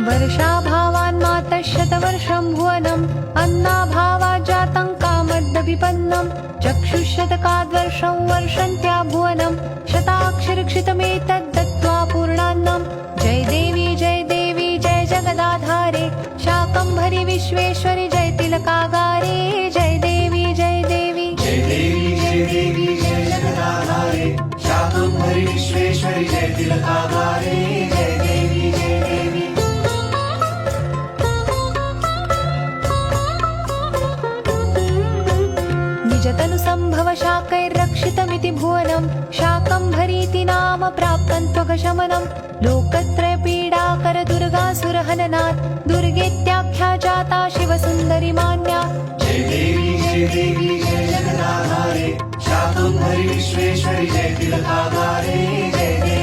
वर्षाभावान्मातः शतवर्षं भुवनम् अन्नाभावात् जातं कामद्विपन्नं चक्षुशतकाद्वर्षं वर्षन्त्या भुवनं शताक्षरक्षितमेतद्दत्त्वा पूर्णान्नं जय देवी जय जगदाधारे शाकम्भरि विश्वेश्वरि जय तिलकागारे जय देवी जय देवी जय देवी जय जगदाधारे शाकम्भरि विश्वेश्वरि जय तिलकागारे जय देवी जय देवी निजतनुसम्भव शाकैर्रक्षितमिति भुवनं शाकम्भरीति नाम प्राप्तं त्वगशमनं लोकत्रयपीडाकरदुर्गासुरहननात् दुर्गेत्याख्या जाता शिवसुन्दरी मान्या जय देवी जय जगदाधारे शाकम्भरि विश्वेश्वरि जय तिलकागारे जय देवी